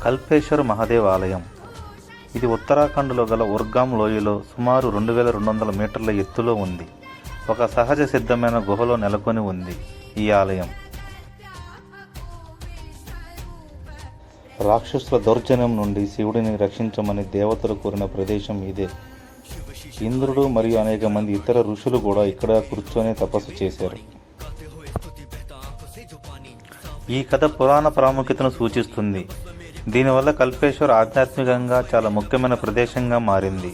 కల్పేశ్వర్ మహాదేవ్ ఆలయం. ఇది ఉత్తరాఖండ్లో గల ఉర్గాం లోయలో సుమారు 2200 మీటర్ల ఎత్తులో ఉంది. ఒక సహజ సిద్ధమైన గుహలో నెలకొని ఉంది ఈ ఆలయం. రాక్షసుల దౌర్జన్యం నుండి శివుడిని రక్షించమని దేవతలు కోరిన ప్రదేశం ఇదే. ఇంద్రుడు మరియు అనేక మంది ఇతర ఋషులు కూడా ఇక్కడ కూర్చొని తపస్సు చేశారు. ఈ కథ పురాణ ప్రాముఖ్యతను సూచిస్తుంది. దీనివల్ల కల్పేశ్వర్ ఆధ్యాత్మికంగా చాలా ముఖ్యమైన ప్రదేశంగా మారింది.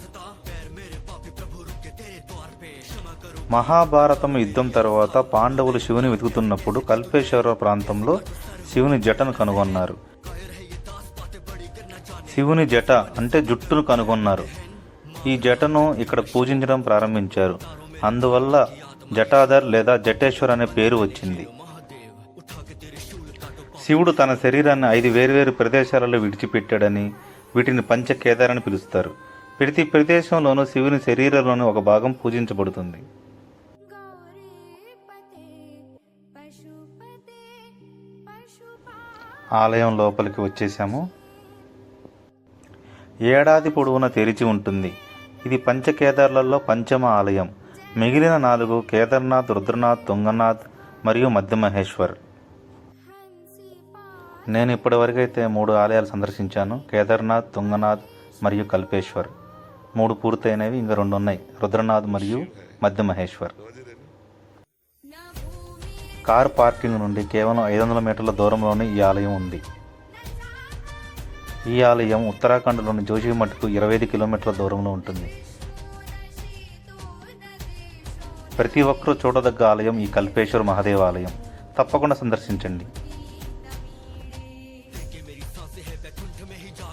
మహాభారతం యుద్ధం తర్వాత పాండవులు శివుని వెతుకుతున్నప్పుడు కల్పేశ్వర ప్రాంతంలో శివుని జటను కనుగొన్నారు. శివుని జట అంటే జుట్టును కనుగొన్నారు. ఈ జటను ఇక్కడ పూజించడం ప్రారంభించారు. అందువల్ల జటాధర్ లేదా జటేశ్వర్ అనే పేరు వచ్చింది. శివుడు తన శరీరాన్ని 5 వేర్వేరు ప్రదేశాలలో విడిచిపెట్టాడని, వీటిని పంచకేదార్ అని పిలుస్తారు. ప్రతి ప్రదేశంలోనూ శివుని శరీరంలోని ఒక భాగం పూజించబడుతుంది. ఆలయం లోపలికి వచ్చేసాము. ఏడాది పొడవునా తెరిచి ఉంటుంది. ఇది పంచకేదార్లలో పంచమ ఆలయం. మిగిలిన 4 కేదార్నాథ్, రుద్రనాథ్, తుంగనాథ్ మరియు మధ్య మహేశ్వర్. నేను ఇప్పటివరకైతే 3 ఆలయాలు సందర్శించాను. కేదార్నాథ్, తుంగనాథ్ మరియు కల్పేశ్వర్. 3 పూర్తయినవి, ఇంకా 2 ఉన్నాయి, రుద్రనాథ్ మరియు మధ్య మహేశ్వర్. కార్ పార్కింగ్ నుండి కేవలం 500 మీటర్ల దూరంలోనే ఈ ఆలయం ఉంది. ఈ ఆలయం ఉత్తరాఖండ్లోని జోషిమఠ్కు 25 కిలోమీటర్ల దూరంలో ఉంటుంది. ప్రతి ఒక్కరూ చూడదగ్గ ఆలయం ఈ కల్పేశ్వర్ మహాదేవ్ ఆలయం. తప్పకుండా సందర్శించండి.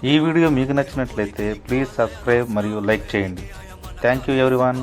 ఈ వీడియో మీకు నచ్చినట్లయితే ప్లీజ్ సబ్స్క్రైబ్ మరియు లైక్ చేయండి. Thank you everyone.